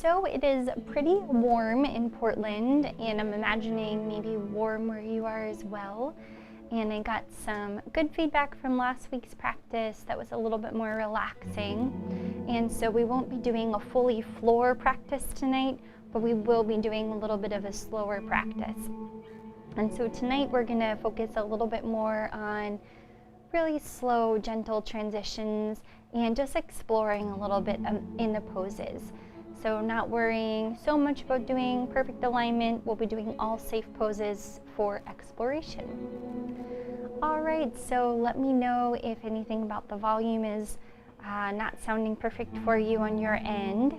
So it is pretty warm in Portland, and I'm imagining maybe warm where you are as well. And I got some good feedback from last week's practice that was a little bit more relaxing. And so we won't be doing a fully floor practice tonight, but we will be doing a little bit of a slower practice. And so tonight we're going to focus a little bit more on really slow, gentle transitions and just exploring a little bit in the poses. So not worrying so much about doing perfect alignment. We'll be doing all safe poses for exploration. All right, so let me know if anything about the volume is not sounding perfect for you on your end.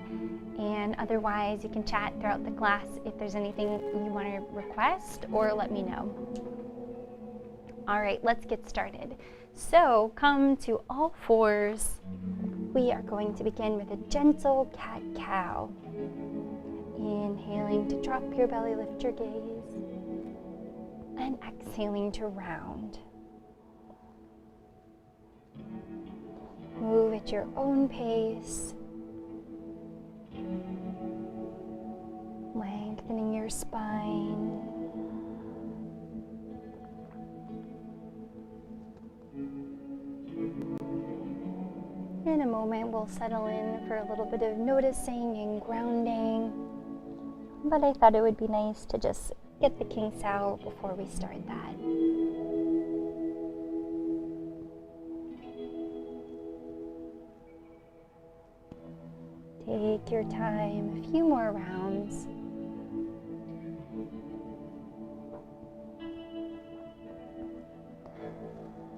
And otherwise, you can chat throughout the class if there's anything you want to request or let me know. All right, let's get started. So come to all fours. We are going to begin with a gentle cat-cow. Inhaling to drop your belly, lift your gaze. And exhaling to round. Move at your own pace. Lengthening your spine. In a moment, we'll settle in for a little bit of noticing and grounding. But I thought it would be nice to just get the kinks out before we start that. Take your time, a few more rounds.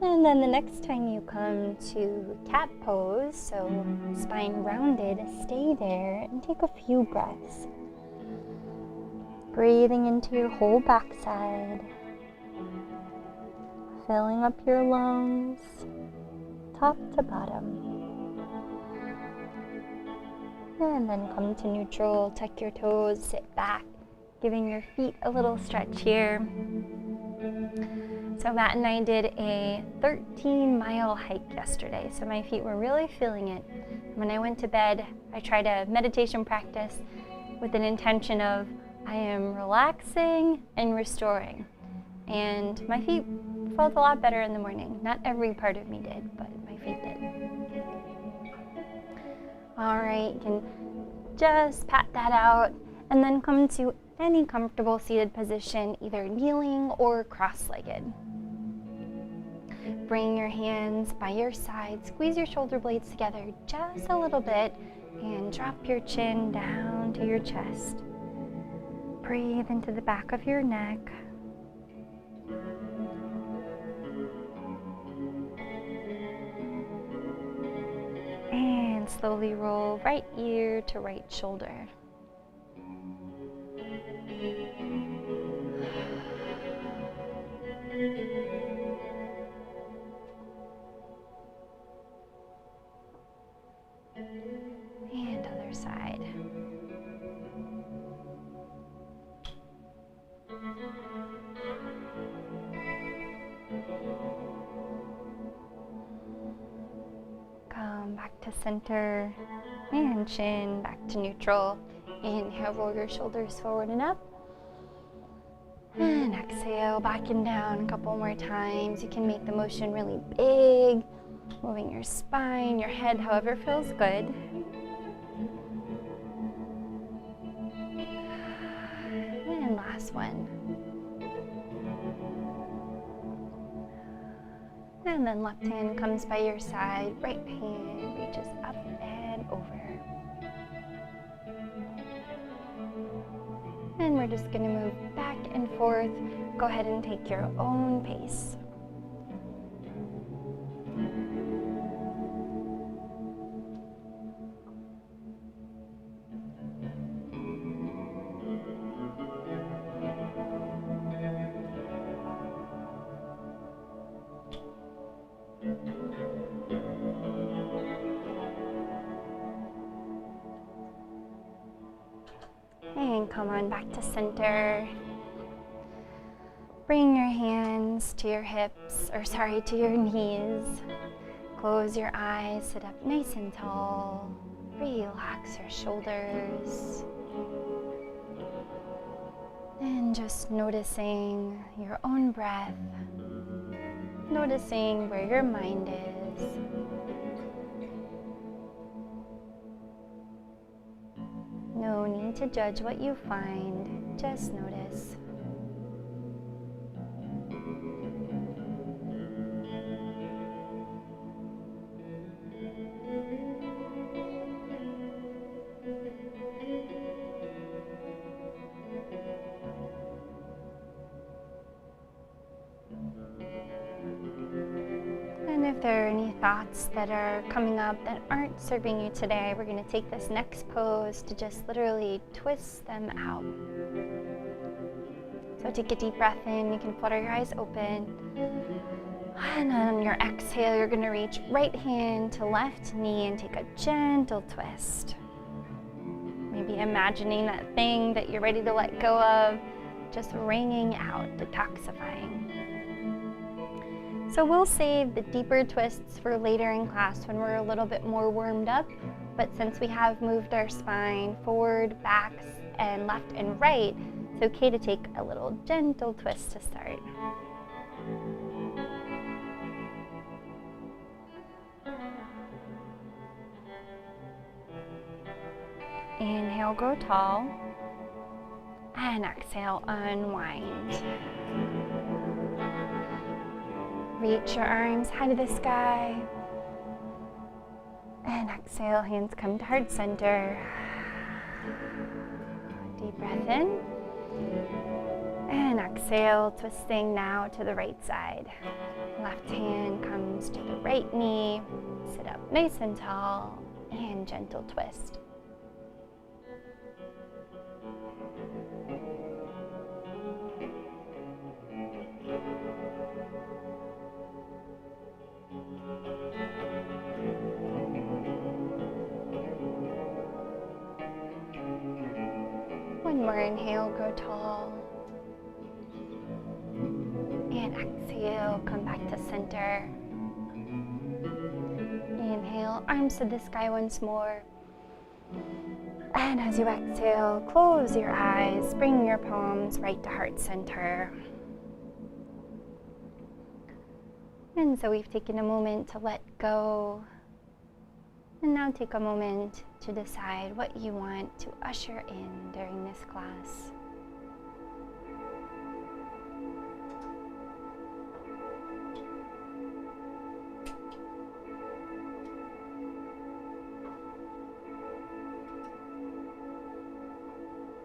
And then the next time you come to cat pose, so spine rounded, stay there and take a few breaths. Breathing into your whole backside, filling up your lungs, top to bottom. And then come to neutral, tuck your toes, sit back, giving your feet a little stretch here. So Matt and I did a 13-mile hike yesterday, so my feet were really feeling it. When I went to bed, I tried a meditation practice with an intention of I am relaxing and restoring. And my feet felt a lot better in the morning. Not every part of me did, but my feet did. All right, you can just pat that out and then come to any comfortable seated position, either kneeling or cross-legged. Bring your hands by your side, squeeze your shoulder blades together just a little bit, and drop your chin down to your chest. Breathe into the back of your neck. And slowly roll right ear to right shoulder. And other side. Come back to center and chin back to neutral. Inhale, roll your shoulders forward and up. And exhale, back and down a couple more times. You can make the motion really big, moving your spine, your head, however feels good. And last one. And then left hand comes by your side, right hand reaches up and over. And we're just going to move back and forth. Go ahead and take your own pace. And come on back to center. Bring your hands to your hips, to your knees. Close your eyes, sit up nice and tall. Relax your shoulders. And just noticing your own breath. Noticing where your mind is. No need to judge what you find, just notice. And if there are any thoughts that are coming up that aren't serving you today, we're going to take this next pose to just literally twist them out. So take a deep breath in. You can flutter your eyes open. And on your exhale, you're going to reach right hand to left knee and take a gentle twist. Maybe imagining that thing that you're ready to let go of just wringing out, detoxifying. So we'll save the deeper twists for later in class when we're a little bit more warmed up. But since we have moved our spine forward, back, and left and right, it's okay to take a little gentle twist to start. Inhale, grow tall. And exhale, unwind. Reach your arms high to the sky. And exhale, hands come to heart center. Deep breath in. And exhale, twisting now to the right side. Left hand comes to the right knee. Sit up nice and tall. And gentle twist. One more inhale, grow tall. And exhale, come back to center. Inhale, arms to the sky once more. And as you exhale, close your eyes, bring your palms right to heart center. And so we've taken a moment to let go. And now take a moment to decide what you want to usher in during this class.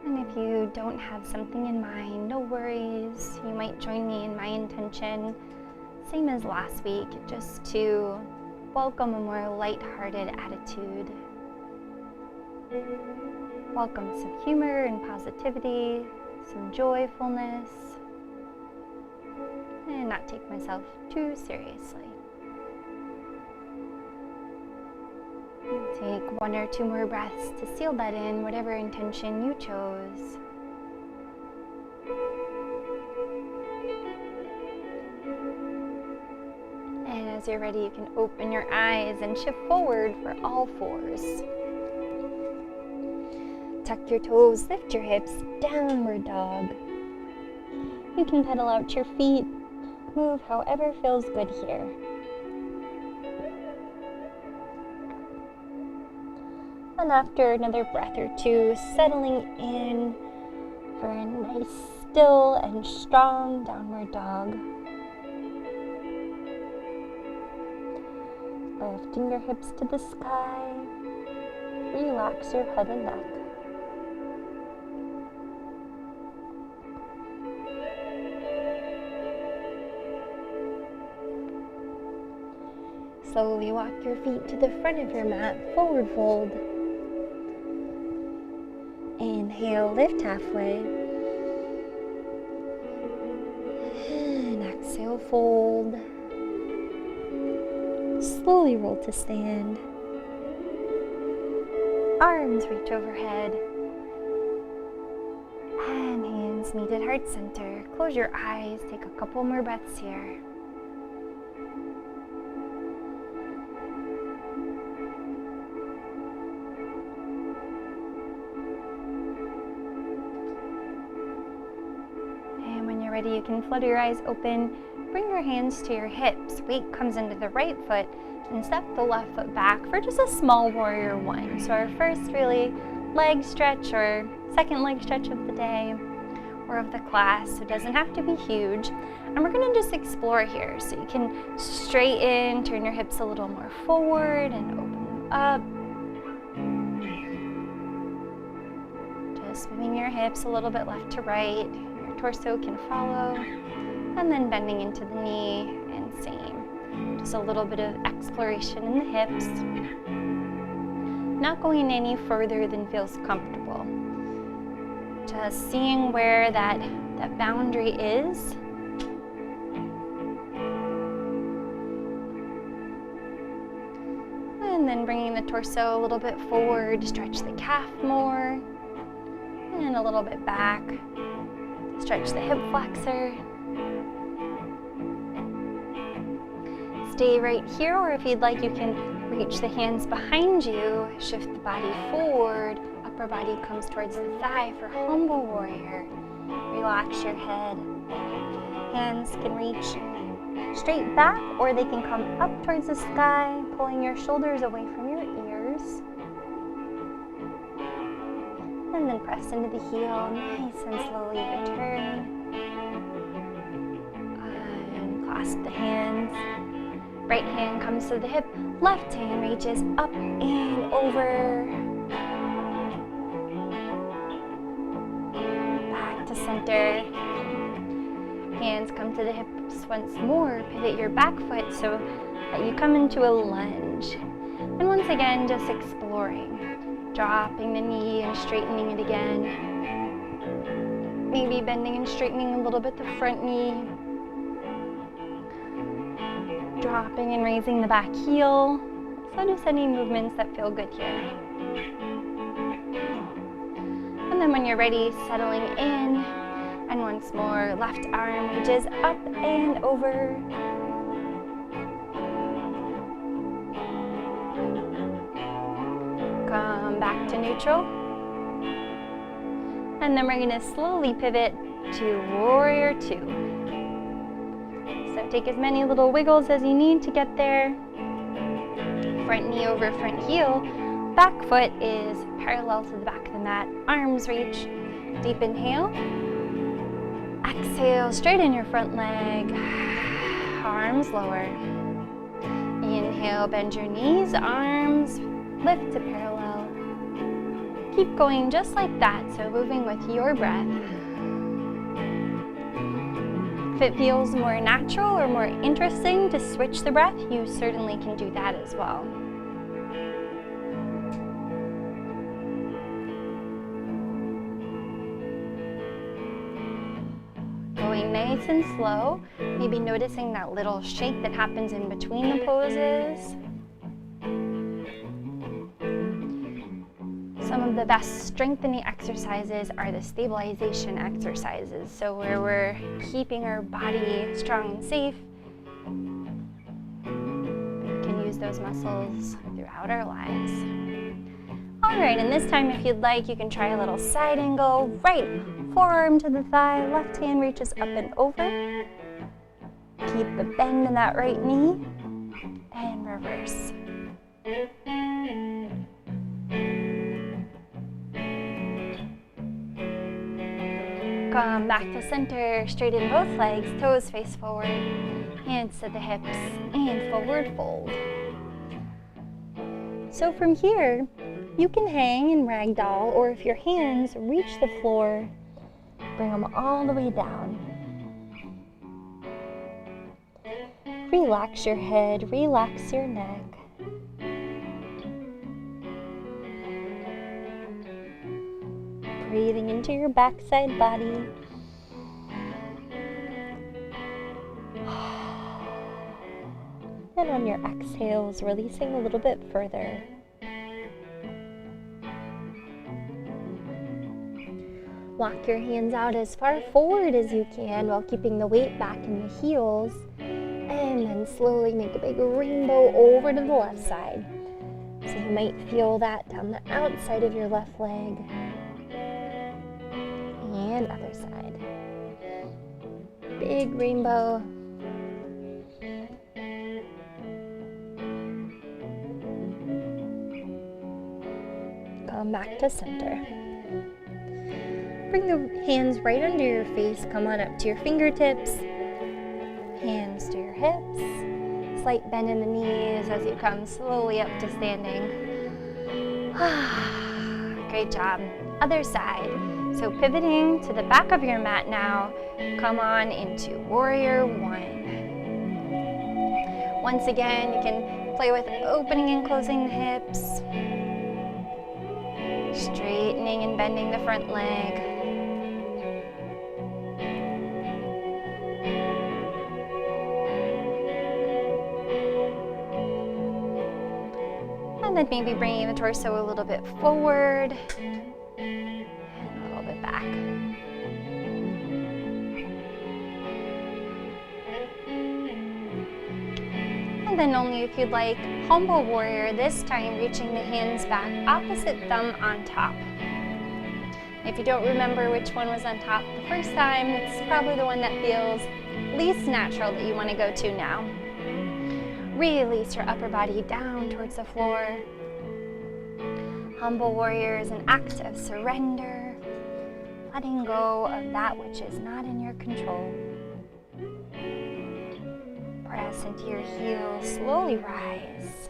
And if you don't have something in mind, no worries. You might join me in my intention, same as last week, just to welcome a more light-hearted attitude. Welcome some humor and positivity, some joyfulness, and not take myself too seriously. Take one or two more breaths to seal that in, whatever intention you chose. And as you're ready, you can open your eyes and shift forward for all fours. Tuck your toes, lift your hips, downward dog. You can pedal out your feet, move however feels good here. And after another breath or two, settling in for a nice, still and strong downward dog. Lifting your hips to the sky, relax your head and neck. Slowly walk your feet to the front of your mat, forward fold. Inhale, lift halfway. And exhale, fold. Slowly roll to stand. Arms reach overhead. And hands meet at heart center. Close your eyes, take a couple more breaths here. ready, you can flutter your eyes open. Bring your hands to your hips. Weight comes into the right foot and step the left foot back for just a small warrior one. So our first really leg stretch or second leg stretch of the day or of the class. So it doesn't have to be huge. And we're gonna just explore here. So you can straighten, turn your hips a little more forward and open them up. Just moving your hips a little bit left to right. Your torso can follow. And then bending into the knee and same. Just a little bit of exploration in the hips. Not going any further than feels comfortable. Just seeing where that boundary is. And then bringing the torso a little bit forward, stretch the calf more. And a little bit back. Stretch the hip flexor. Stay right here, or if you'd like, you can reach the hands behind you, shift the body forward, upper body comes towards the thigh for humble warrior. Relax your head. Hands can reach straight back, or they can come up towards the sky, pulling your shoulders away from your ears. And then press into the heel, nice and slowly return. And clasp the hands. Right hand comes to the hip, left hand reaches up and over. Back to center. Hands come to the hips once more. Pivot your back foot so that you come into a lunge. And once again, just exploring. Dropping the knee and straightening it again. Maybe bending and straightening a little bit the front knee. Dropping and raising the back heel. So just any movements that feel good here. And then when you're ready, settling in. And once more, left arm reaches up and over. Come back to neutral. And then we're going to slowly pivot to warrior two. So take as many little wiggles as you need to get there. Front knee over front heel. Back foot is parallel to the back of the mat. Arms reach. Deep inhale. Exhale, straighten your front leg. Arms lower. Inhale, bend your knees. Arms lift to parallel. Keep going just like that, so moving with your breath. If it feels more natural or more interesting to switch the breath, you certainly can do that as well. Going nice and slow, maybe noticing that little shake that happens in between the poses. Some of the best strengthening exercises are the stabilization exercises. So where we're keeping our body strong and safe, we can use those muscles throughout our lives. All right, and this time if you'd like, you can try a little side angle. Right forearm to the thigh, left hand reaches up and over. Keep the bend in that right knee, and reverse. Come back to center, straighten both legs, toes face forward, hands to the hips, and forward fold. So from here, you can hang in ragdoll, or if your hands reach the floor, bring them all the way down. Relax your head, relax your neck. Breathing into your backside body. And on your exhales, releasing a little bit further. Walk your hands out as far forward as you can while keeping the weight back in the heels. And then slowly make a big rainbow over to the left side. So you might feel that down the outside of your left leg. And other side. big rainbow. Come back to center. Bring the hands right under your face. Come on up to your fingertips. Hands to your hips. Slight bend in the knees as you come slowly up to standing. Great job. Other side. So pivoting to the back of your mat now, come on into Warrior One. Once again, you can play with opening and closing the hips, straightening and bending the front leg. And then maybe bringing the torso a little bit forward. Back. And then only if you'd like, Humble Warrior, this time reaching the hands back, opposite thumb on top. If you don't remember which one was on top the first time, it's probably the one that feels least natural that you want to go to now. Release your upper body down towards the floor. Humble Warrior is an act of surrender. Letting go of that which is not in your control. Press into your heels, slowly rise.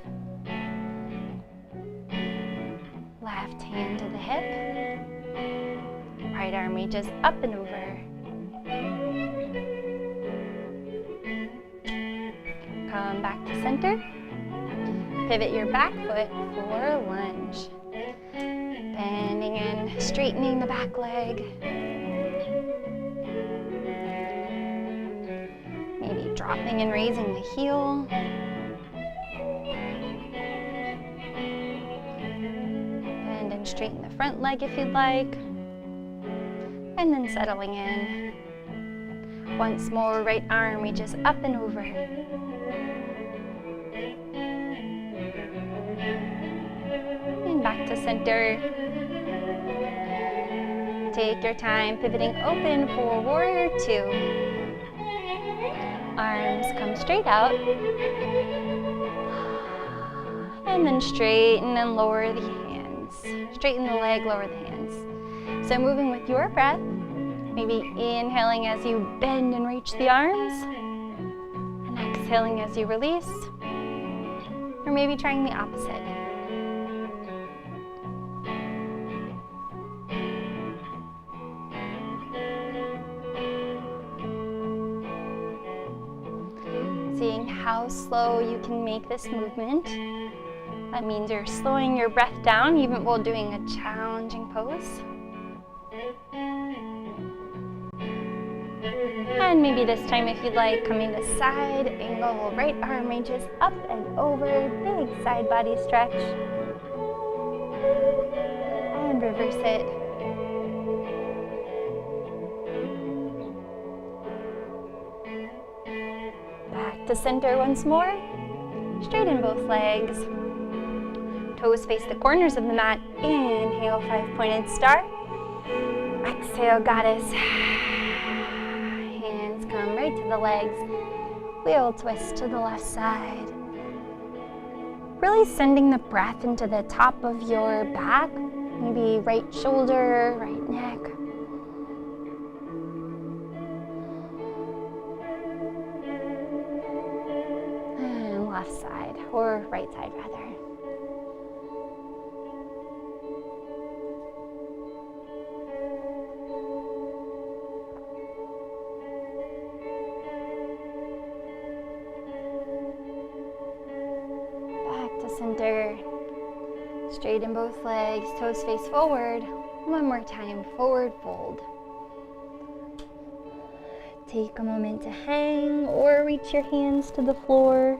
Left hand to the hip. Right arm reaches up and over. Come back to center. Pivot your back foot for a lunge. Bending and straightening the back leg. Maybe dropping and raising the heel. Bend and straighten the front leg if you'd like. And then settling in. Once more, right arm reaches up and over. And back to center. Take your time, pivoting open for Warrior Two. Arms come straight out. And then straighten and lower the hands. Straighten the leg, lower the hands. So moving with your breath, maybe inhaling as you bend and reach the arms, and exhaling as you release, or maybe trying the opposite. Seeing how slow you can make this movement. That means you're slowing your breath down even while doing a challenging pose. And maybe this time, if you'd like, coming to side angle, right arm reaches up and over, big side body stretch. And reverse it. Back to center once more. Straighten both legs. Toes face the corners of the mat. Inhale, 5-pointed star. Exhale, goddess. Hands come right to the legs. Wheel twist to the left side. Really sending the breath into the top of your back. Maybe right shoulder, right neck. And left side, or right side rather. Center, straighten both legs, toes face forward. One more time, forward fold. Take a moment to hang or reach your hands to the floor.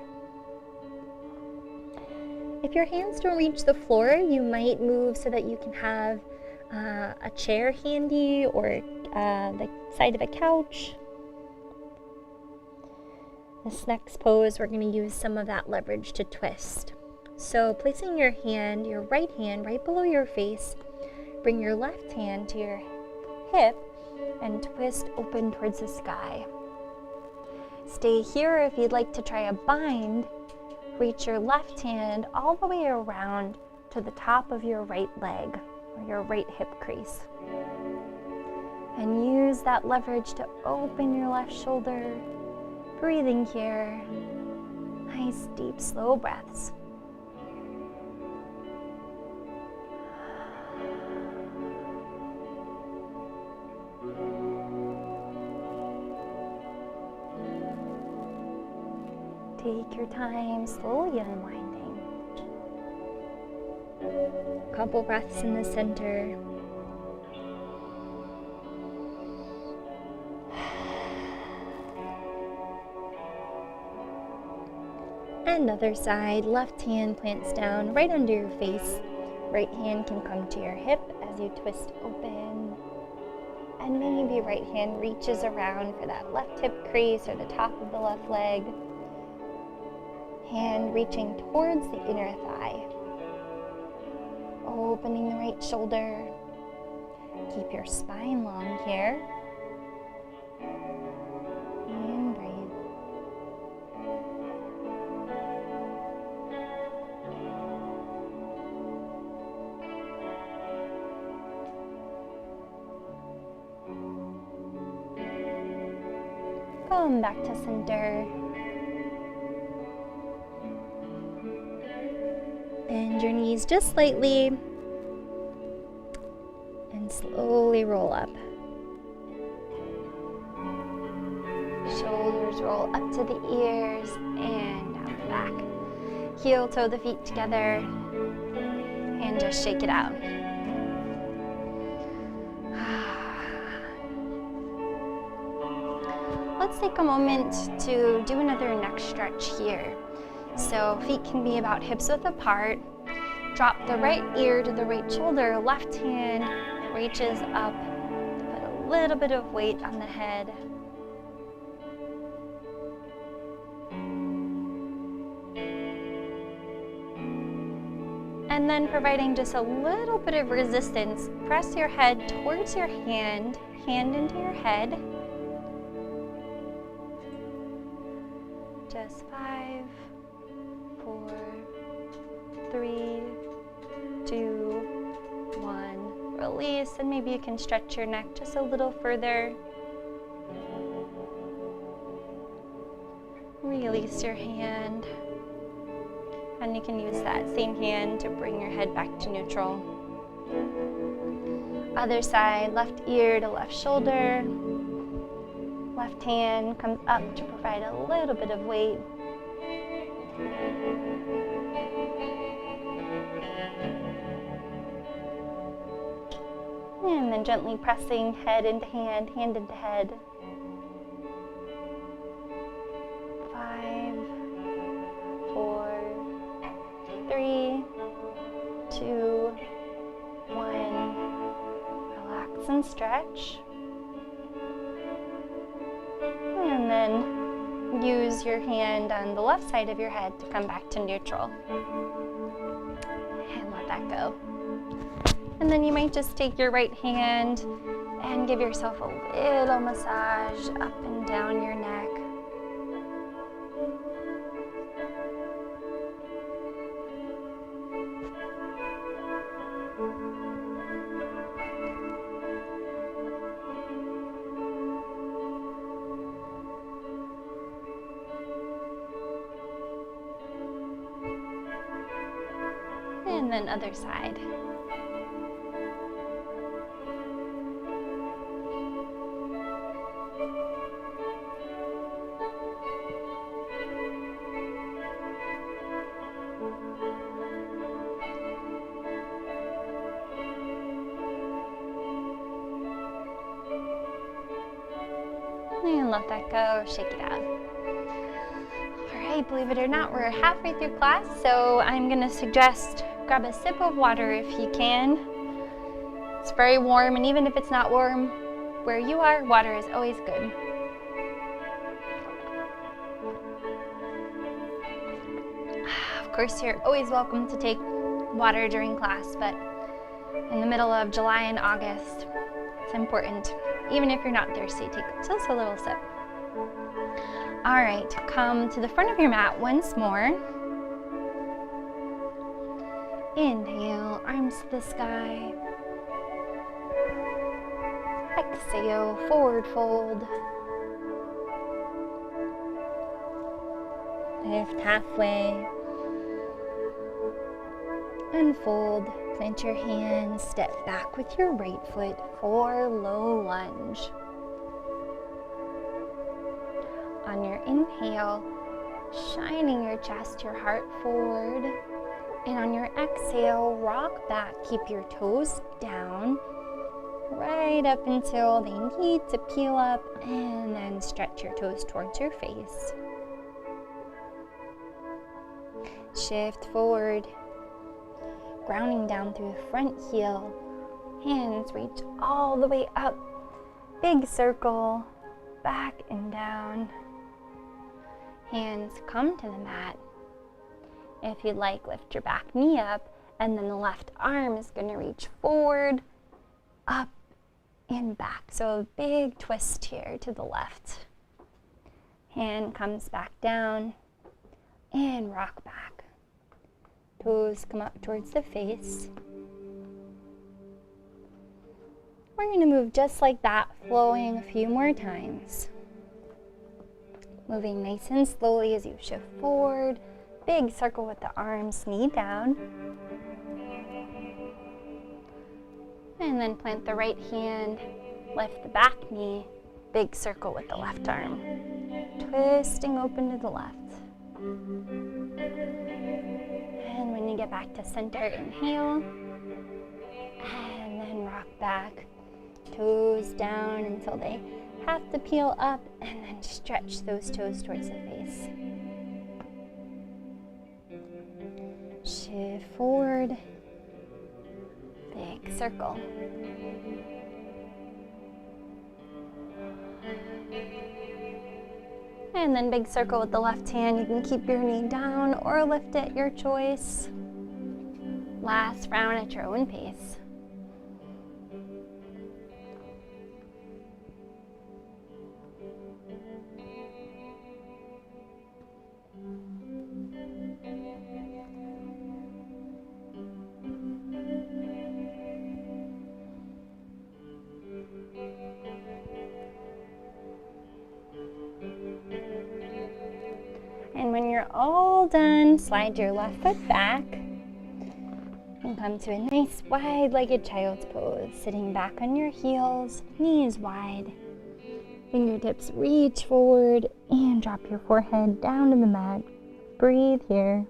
If your hands don't reach the floor, you might move so that you can have a chair handy or the side of a couch. This next pose, we're going to use some of that leverage to twist. So placing your hand, your right hand right below your face, bring your left hand to your hip and twist open towards the sky. Stay here. If you'd like to try a bind, reach your left hand all the way around to the top of your right leg or your right hip crease. And use that leverage to open your left shoulder. Breathing here. Nice, deep, slow breaths. Take your time, slowly unwinding. Couple breaths in the center. And other side, left hand plants down right under your face. Right hand can come to your hip as you twist open. And maybe right hand reaches around for that left hip crease or the top of the left leg. Hand reaching towards the inner thigh. Opening the right shoulder. Keep your spine long here. And breathe. Come back to center. Bend your knees just slightly and slowly roll up. Shoulders roll up to the ears and down the back. Heel toe the feet together and just shake it out. Let's take a moment to do another neck stretch here. So feet can be about hips width apart. Drop the right ear to the right shoulder. Left hand reaches up to put a little bit of weight on the head. And then providing just a little bit of resistance, press your head towards your hand, hand into your head. Just 5, 4, 3, 2, 1. Release, and maybe you can stretch your neck just a little further. Release your hand. And you can use that same hand to bring your head back to neutral. Other side, left ear to left shoulder. Left hand comes up to provide a little bit of weight. And then gently pressing head into hand, hand into head. 5, 4, 3, 2, 1. Relax and stretch. And then use your hand on the left side of your head to come back to neutral. And let that go. And then you might just take your right hand and give yourself a little massage up and down your neck. And then other side. And let that go, shake it out. Alright, believe it or not, we're halfway through class, so I'm gonna suggest grab a sip of water if you can. It's very warm, and even if it's not warm where you are, water is always good. Of course, you're always welcome to take water during class, but in the middle of July and August, it's important. Even if you're not thirsty, take just a little sip. All right, come to the front of your mat once more. Inhale, arms to the sky. Exhale, forward fold. Lift halfway. Unfold, plant your hands, step back with your right foot for low lunge. On your inhale, shining your chest, your heart forward. And on your exhale, rock back, keep your toes down, right up until they need to peel up, and then stretch your toes towards your face. Shift forward, grounding down through the front heel. Hands reach all the way up, big circle, back and down. Hands come to the mat. If you'd like, lift your back knee up, and then the left arm is going to reach forward, up, and back. So a big twist here to the left. Hand comes back down, and rock back. Toes come up towards the face. We're going to move just like that, flowing a few more times. Moving nice and slowly as you shift forward. Big circle with the arms, knee down. And then plant the right hand, lift the back knee, big circle with the left arm. Twisting open to the left. And when you get back to center, inhale. And then rock back. Toes down until they have to peel up, and then stretch those toes towards the face. Shift forward, big circle. And then big circle with the left hand. You can keep your knee down or lift it, your choice. Last round at your own pace. And when you're all done, slide your left foot back and come to a nice wide-legged child's pose, sitting back on your heels, knees wide. Fingertips reach forward and drop your forehead down to the mat. Breathe here.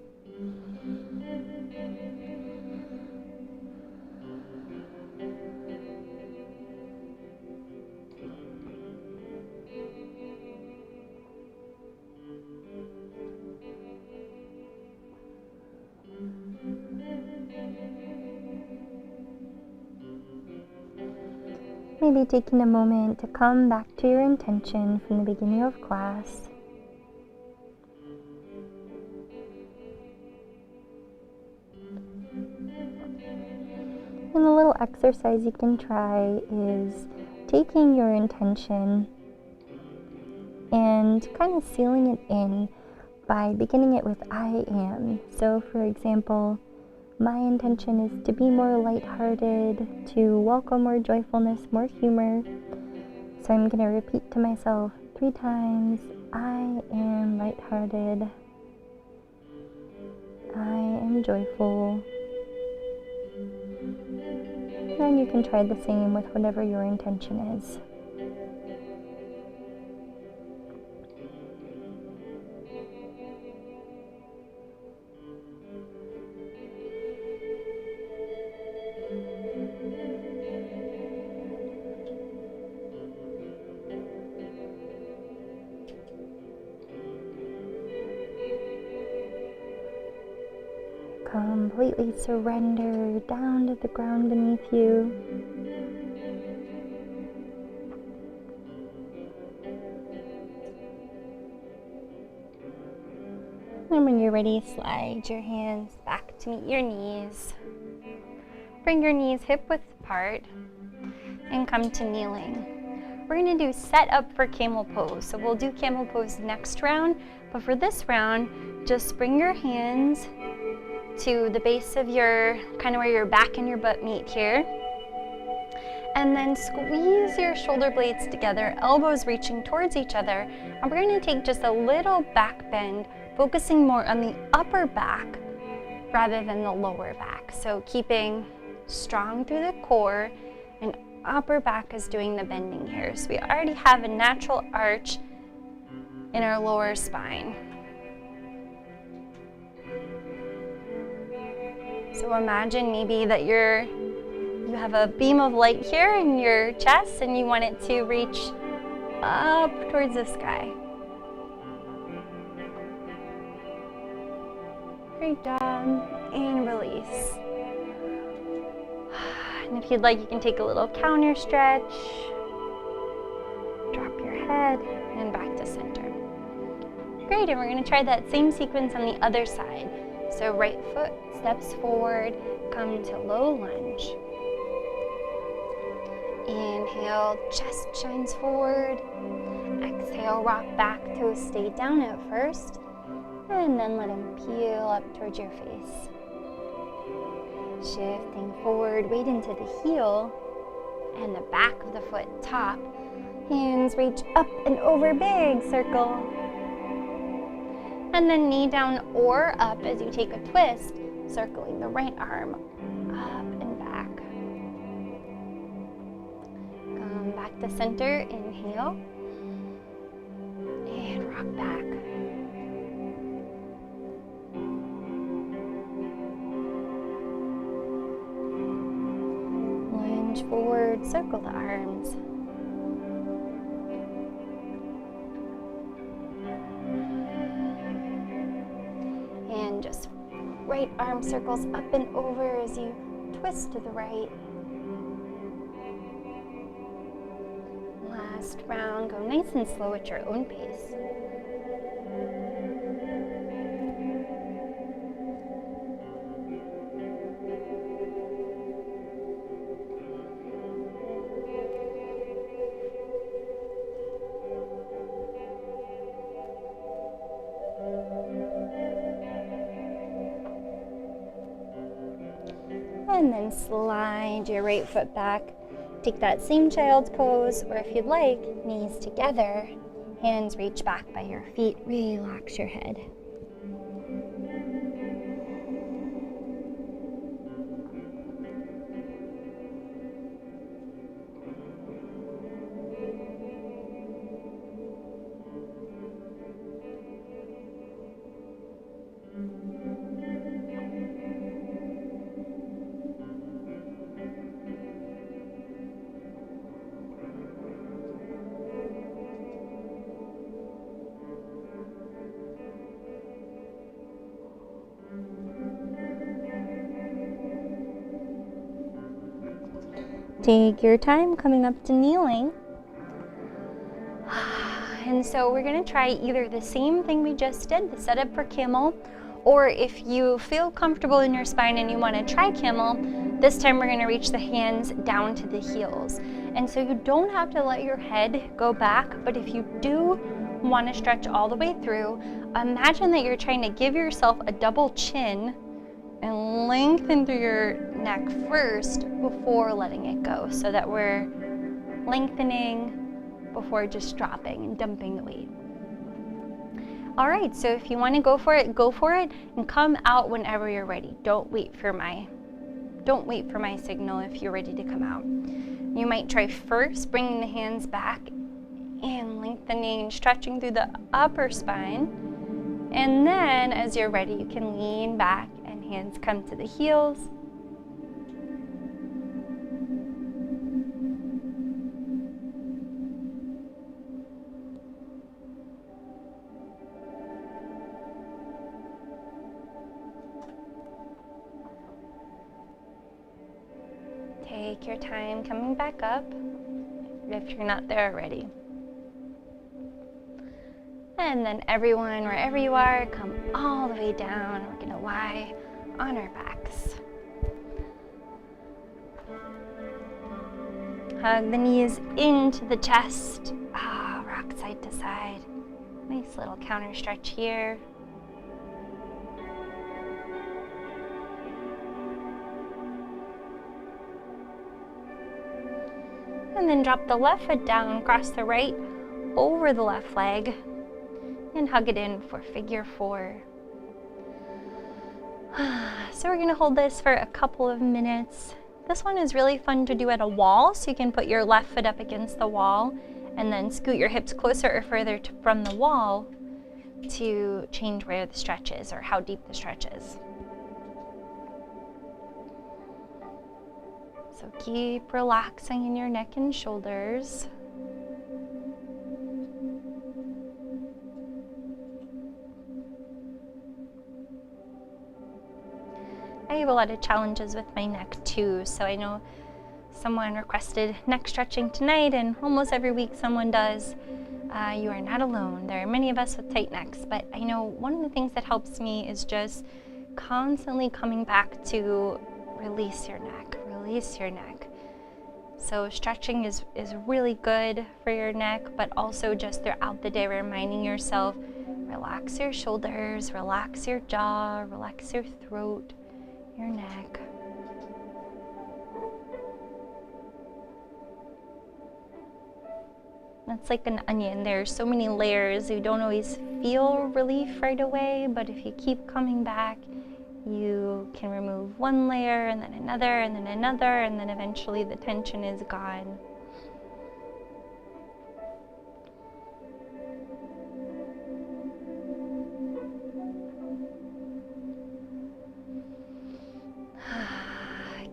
Maybe taking a moment to come back to your intention from the beginning of class. And a little exercise you can try is taking your intention and kind of sealing it in by beginning it with I am. So for example, my intention is to be more lighthearted, to welcome more joyfulness, more humor. So I'm going to repeat to myself 3 times, I am lighthearted, I am joyful. And you can try the same with whatever your intention is. Completely surrender down to the ground beneath you. And when you're ready, slide your hands back to meet your knees. Bring your knees hip width apart and come to kneeling. we're gonna do set up for camel pose. So we'll do camel pose next round, but for this round, just bring your hands to the base of your, kind of where your back and your butt meet here. And then squeeze your shoulder blades together, elbows reaching towards each other. And we're gonna take just a little back bend, focusing more on the upper back rather than the lower back. So keeping strong through the core, and upper back is doing the bending here. So we already have a natural arch in our lower spine. So imagine maybe that you have a beam of light here in your chest and you want it to reach up towards the sky. Great job. And release. And if you'd like, you can take a little counter stretch. Drop your head and back to center. Great, and we're going to try that same sequence on the other side. So right foot steps forward, come to low lunge. Inhale, chest shines forward. Exhale, rock back, toes stay down at first. And then let them peel up towards your face. Shifting forward, weight into the heel and the back of the foot top. Hands reach up and over, big circle. And then knee down or up as you take a twist, circling the right arm up and back. Come back to center, inhale, and rock back. Lunge forward, circle the arms. And just right arm circles up and over as you twist to the right. Last round, go nice and slow at your own pace. And then slide your right foot back. Take that same child's pose, or if you'd like, knees together, hands reach back by your feet, relax your head. Take your time coming up to kneeling. And so we're going to try either the same thing we just did, the setup for camel, or if you feel comfortable in your spine and you want to try camel, this time we're going to reach the hands down to the heels. And so you don't have to let your head go back, but if you do want to stretch all the way through, imagine that you're trying to give yourself a double chin and lengthen through your neck first before letting it go, so that we're lengthening before just dropping and dumping the weight. All right, so if you want to go for it, and come out whenever you're ready. Don't wait for my signal if you're ready to come out. You might try first bringing the hands back and lengthening and stretching through the upper spine. And then as you're ready, you can lean back and hands come to the heels. Take your time coming back up if you're not there already. And then everyone, wherever you are, come all the way down. We're gonna lie on our backs. Hug the knees into the chest. Rock side to side. Nice little counter stretch here. And then drop the left foot down, cross the right over the left leg, and hug it in for figure 4. So we're gonna hold this for a couple of minutes. This one is really fun to do at a wall, so you can put your left foot up against the wall and then scoot your hips closer or further from the wall to change where the stretch is or how deep the stretch is. So keep relaxing in your neck and shoulders. I have a lot of challenges with my neck too, so I know someone requested neck stretching tonight, and almost every week someone does. You are not alone. There are many of us with tight necks, but I know one of the things that helps me is just constantly coming back to release your neck, release your neck. So stretching is really good for your neck, but also just throughout the day reminding yourself, relax your shoulders, relax your jaw, relax your throat, your neck. That's like an onion. There's so many layers. You don't always feel relief right away, but if you keep coming back, you can remove one layer and then another and then another, and then eventually the tension is gone.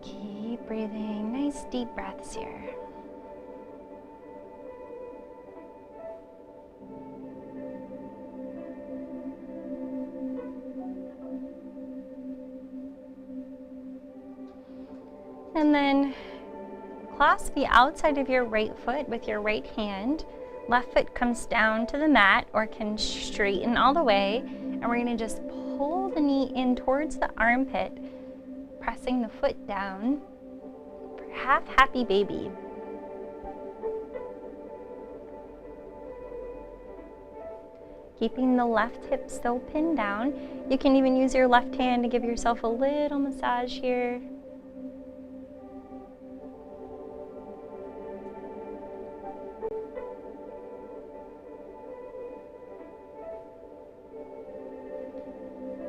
Keep breathing. Nice deep breaths here. And then clasp the outside of your right foot with your right hand. Left foot comes down to the mat or can straighten all the way. And we're gonna just pull the knee in towards the armpit, pressing the foot down for half happy baby. Keeping the left hip still pinned down. You can even use your left hand to give yourself a little massage here.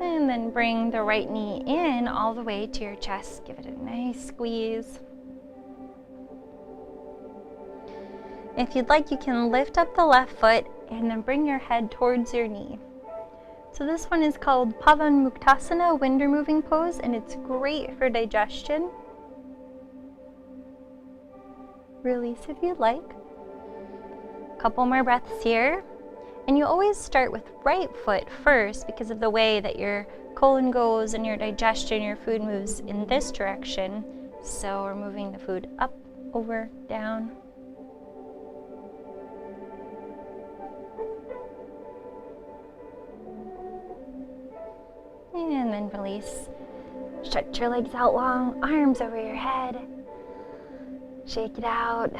And then bring the right knee in all the way to your chest. Give it a nice squeeze. If you'd like, you can lift up the left foot and then bring your head towards your knee. So this one is called Pavanmuktasana, wind removing pose, and it's great for digestion. Release if you'd like. A couple more breaths here. And you always start with right foot first because of the way that your colon goes and your digestion, your food moves in this direction. So we're moving the food up, over, down. And then release. Stretch your legs out long, arms over your head. Shake it out.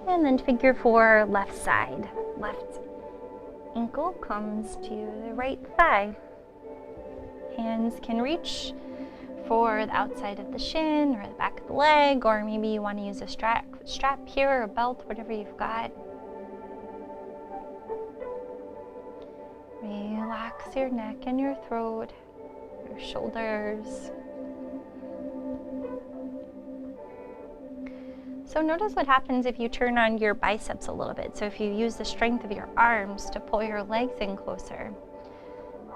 And then figure 4, left side. Left ankle comes to the right thigh. Hands can reach for the outside of the shin or the back of the leg, or maybe you want to use a strap here or a belt, whatever you've got. Relax your neck and your throat, your shoulders. So notice what happens if you turn on your biceps a little bit. So if you use the strength of your arms to pull your legs in closer,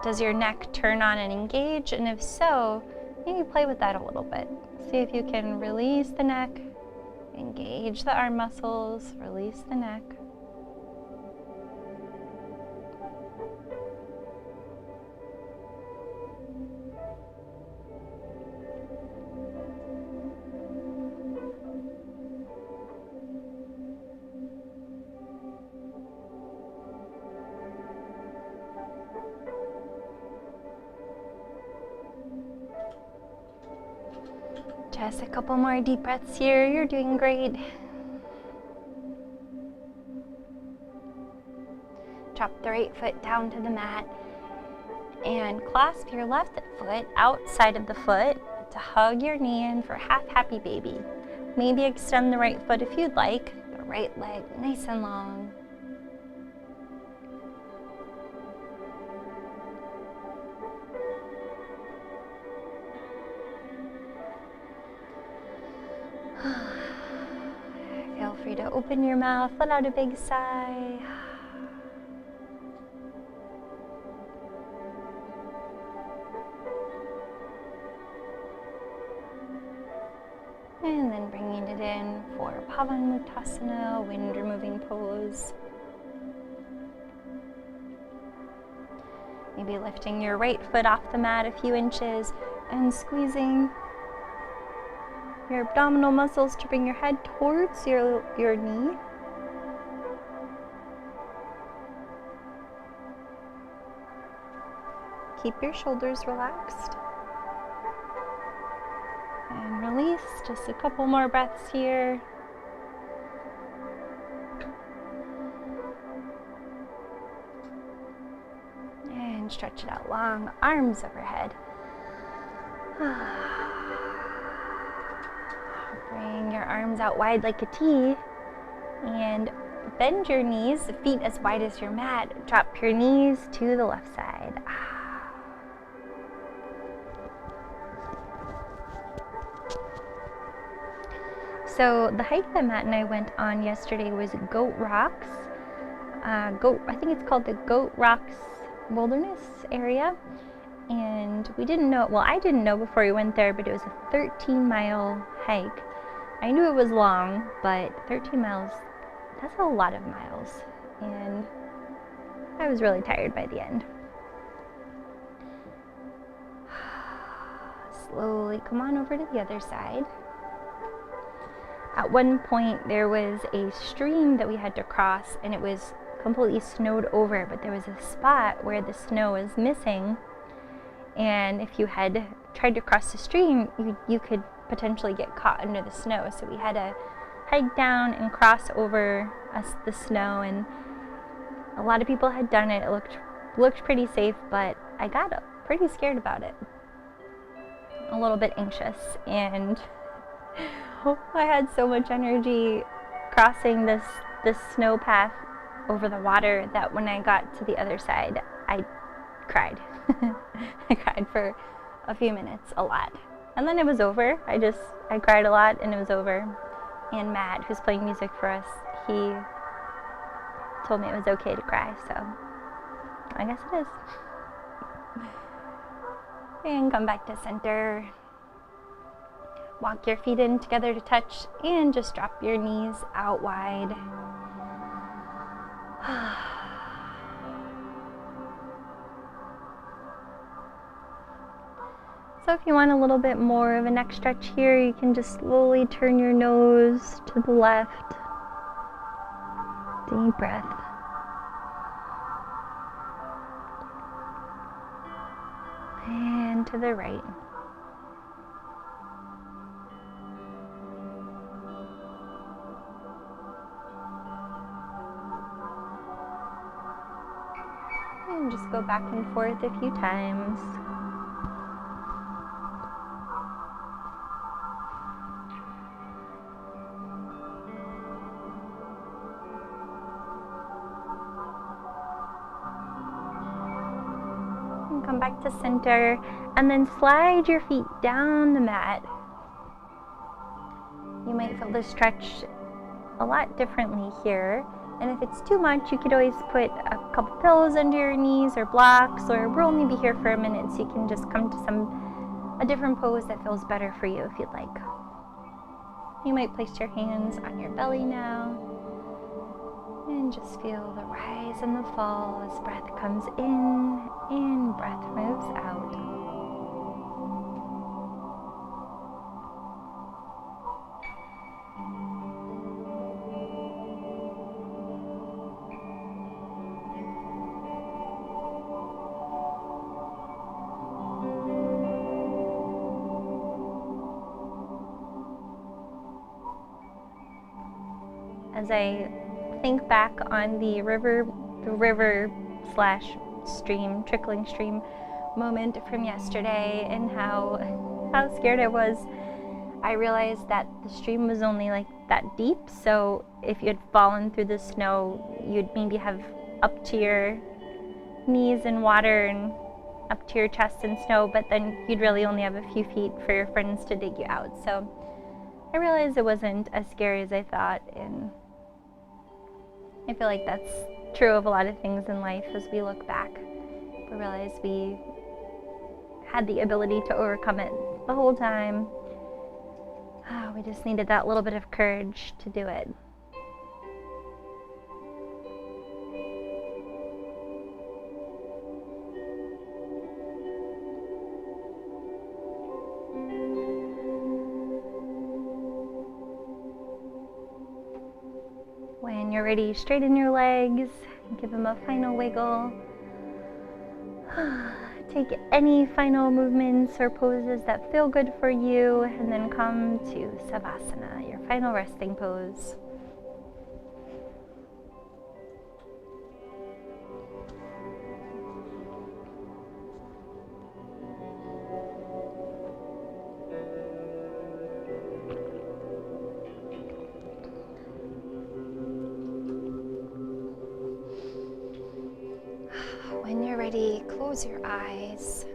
does your neck turn on and engage? And if so, maybe play with that a little bit. See if you can release the neck, engage the arm muscles, release the neck. Just a couple more deep breaths here. You're doing great. Drop the right foot down to the mat and clasp your left foot outside of the foot to hug your knee in for half happy baby. Maybe extend the right foot if you'd like, the right leg nice and long. Feel free to open your mouth, let out a big sigh. And then bringing it in for Pavanmuktasana, wind removing pose. Maybe lifting your right foot off the mat a few inches and squeezing your abdominal muscles to bring your head towards your knee. Keep your shoulders relaxed. And release, just a couple more breaths here. And stretch it out long, arms overhead. Bring your arms out wide like a T and bend your knees, feet as wide as your mat. Drop your knees to the left side. So the hike that Matt and I went on yesterday was Goat Rocks. I think it's called the Goat Rocks Wilderness area. And we didn't know, well, I didn't know before we went there, but it was a 13-mile hike. I knew it was long, but 13 miles, that's a lot of miles. And I was really tired by the end. Slowly come on over to the other side. At one point there was a stream that we had to cross and it was completely snowed over, but there was a spot where the snow was missing, and if you had tried to cross the stream, you could potentially get caught under the snow. So we had to hike down and cross over the snow, and a lot of people had done it. It looked pretty safe, but I got pretty scared about it, a little bit anxious, and I had so much energy crossing this snow path over the water that when I got to the other side, I cried. I cried for a few minutes, a lot. And then it was over. I cried a lot and it was over. And Matt, who's playing music for us, he told me it was okay to cry, so I guess it is. And come back to center. Walk your feet in together to touch and just drop your knees out wide. So if you want a little bit more of a neck stretch here, you can just slowly turn your nose to the left. Deep breath. And to the right. And just go back and forth a few times. And come back to center, and then slide your feet down the mat. You might feel the stretch a lot differently here. And if it's too much, you could always put a couple pillows under your knees or blocks, or we'll only be here for a minute, so you can just come to a different pose that feels better for you if you'd like. You might place your hands on your belly now and just feel the rise and the fall as breath comes in and breath moves out. as I think back on the river slash stream, trickling stream moment from yesterday and how scared I was, I realized that the stream was only like that deep, so if you had fallen through the snow, you'd maybe have up to your knees in water and up to your chest in snow, but then you'd really only have a few feet for your friends to dig you out. So I realized it wasn't as scary as I thought, and I feel like that's true of a lot of things in life. As we look back, we realize we had the ability to overcome it the whole time. We just needed that little bit of courage to do it. When you're ready, straighten your legs, give them a final wiggle. Take any final movements or poses that feel good for you, and then come to Savasana, your final resting pose. When you're ready, close your eyes.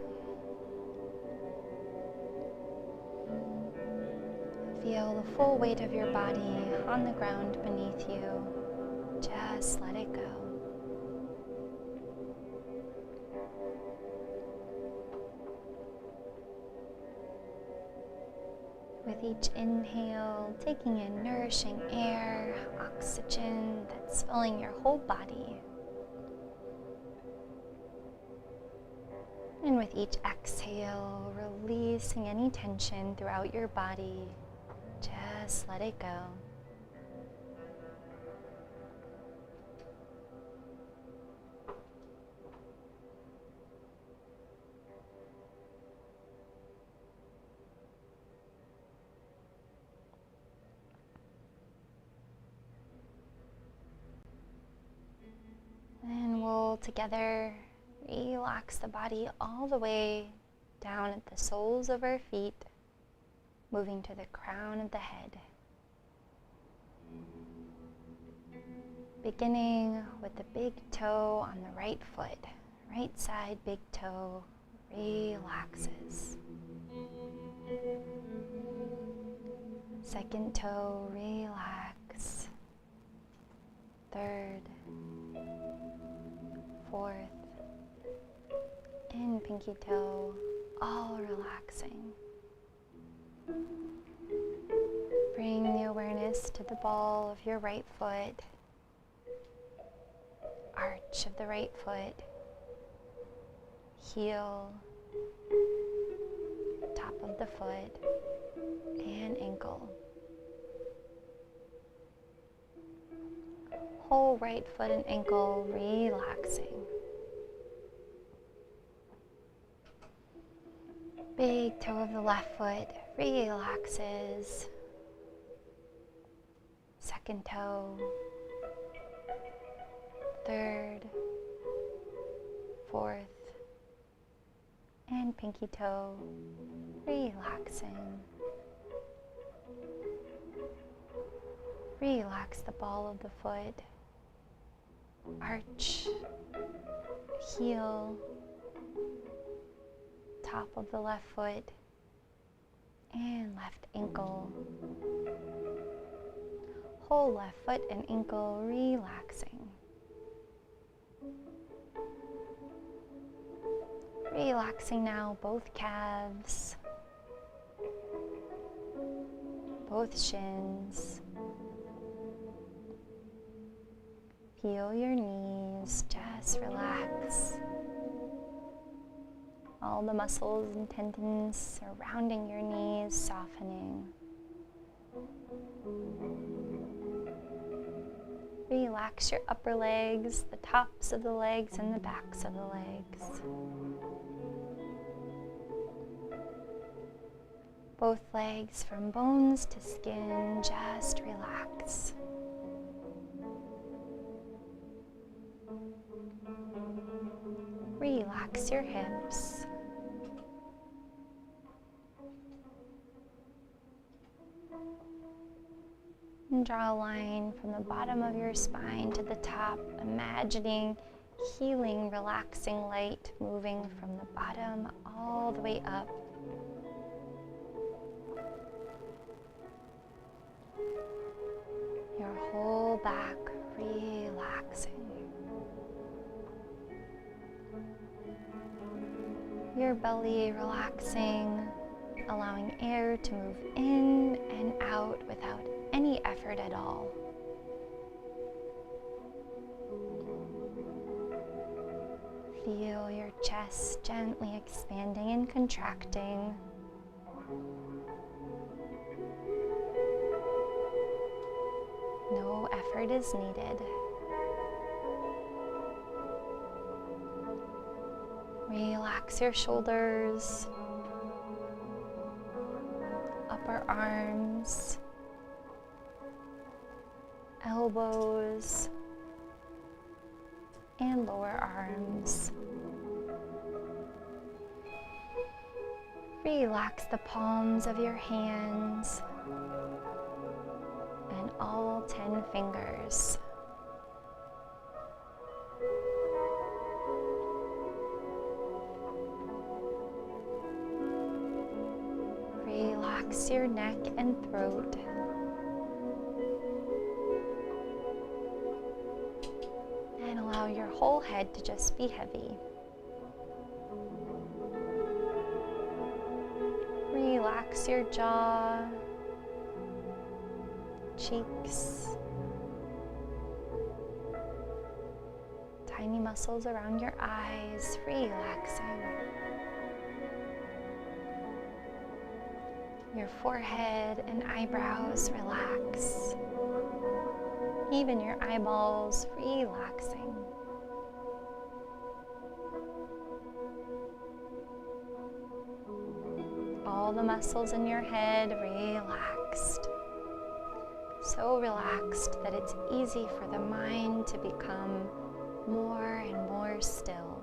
Feel the full weight of your body on the ground beneath you. Just let it go. With each inhale, taking in nourishing air, oxygen that's filling your whole body. And with each exhale, releasing any tension throughout your body. Just let it go. And we'll together relax the body all the way down at the soles of our feet, moving to the crown of the head. Beginning with the big toe on the right foot. Right side big toe relaxes. Second toe, relax. Third, fourth, and pinky toe, all relaxing. Bring the awareness to the ball of your right foot, arch of the right foot, heel, top of the foot, and ankle. Whole right foot and ankle relaxing. Big toe of the left foot relaxes. Second toe, third, fourth, and pinky toe relaxing. Relax the ball of the foot, arch, heel, top of the left foot, and left ankle. Whole left foot and ankle relaxing. Relaxing now both calves, both shins. Feel your knees, just relax. All the muscles and tendons surrounding your knees softening. Relax your upper legs, the tops of the legs and the backs of the legs. Both legs from bones to skin, just relax. relax your hips. And draw a line from the bottom of your spine to the top, imagining healing, relaxing light moving from the bottom all the way up. Your whole back relaxing. Your belly relaxing, allowing air to move in and out without any effort at all. Feel your chest gently expanding and contracting. No effort is needed. Relax your shoulders, upper arms, elbows, and lower arms. Relax the palms of your hands and all 10 fingers. Relax your neck and throat. And allow your whole head to just be heavy. Relax your jaw, cheeks, tiny muscles around your eyes, relaxing. Your forehead and eyebrows relax. Even your eyeballs relaxing. All the muscles in your head relaxed. So relaxed that it's easy for the mind to become more and more still.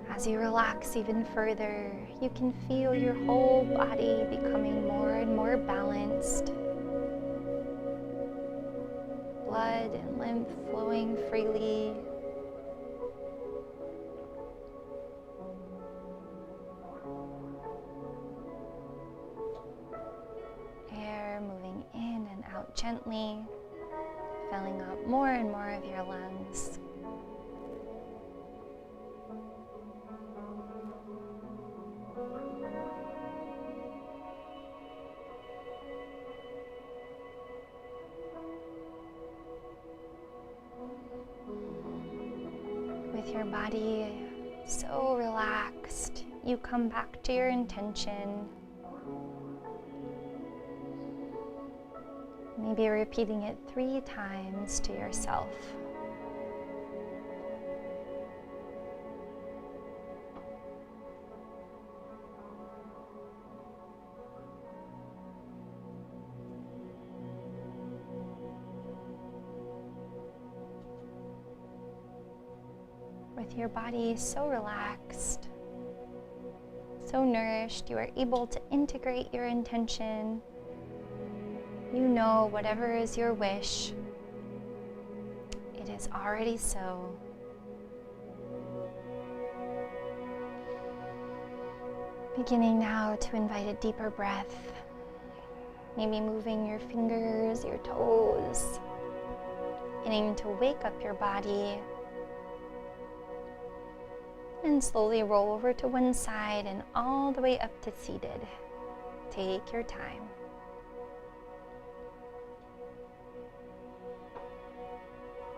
As you relax even further, you can feel your whole body becoming more and more balanced. Blood and lymph flowing freely. Air moving in and out gently, filling up more and more of your lungs. With your body so relaxed, you come back to your intention. Maybe repeating it 3 times to yourself. With your body so relaxed, so nourished, you are able to integrate your intention. You know whatever is your wish, it is already so. Beginning now to invite a deeper breath, maybe moving your fingers, your toes, beginning to wake up your body. And slowly roll over to one side and all the way up to seated. Take your time.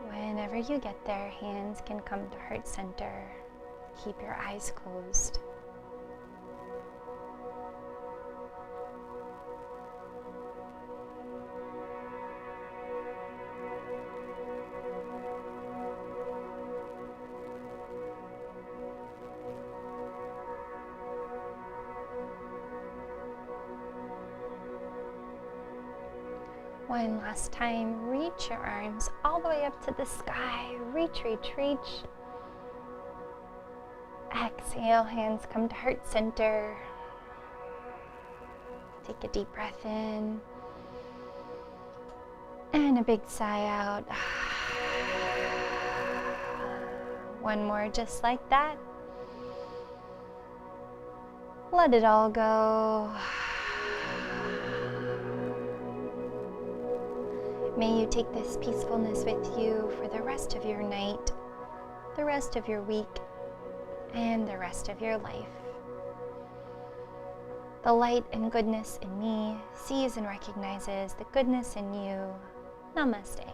Whenever you get there, hands can come to heart center. Keep your eyes closed. One last time, reach your arms all the way up to the sky. Reach, reach, reach. Exhale, hands come to heart center. Take a deep breath in. And a big sigh out. One more just like that. Let it all go. May you take this peacefulness with you for the rest of your night, the rest of your week, and the rest of your life. The light and goodness in me sees and recognizes the goodness in you. Namaste.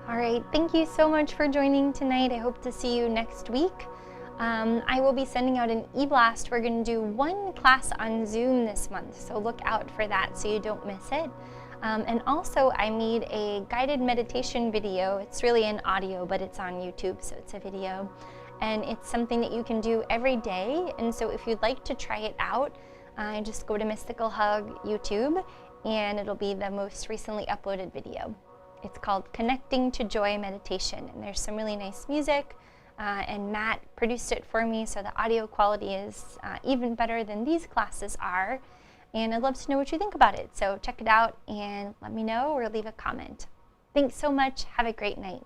All right, thank you so much for joining tonight. I hope to see you next week. I will be sending out an e-blast. We're going to do one class on Zoom this month, so look out for that so you don't miss it. And also, I made a guided meditation video. It's really an audio, but it's on YouTube, so it's a video. And it's something that you can do every day. And so if you'd like to try it out, just go to Mystical Hug YouTube, and it'll be the most recently uploaded video. It's called Connecting to Joy Meditation, and there's some really nice music. And Matt produced it for me, so the audio quality is even better than these classes are. And I'd love to know what you think about it. So check it out and let me know or leave a comment. Thanks so much. Have a great night.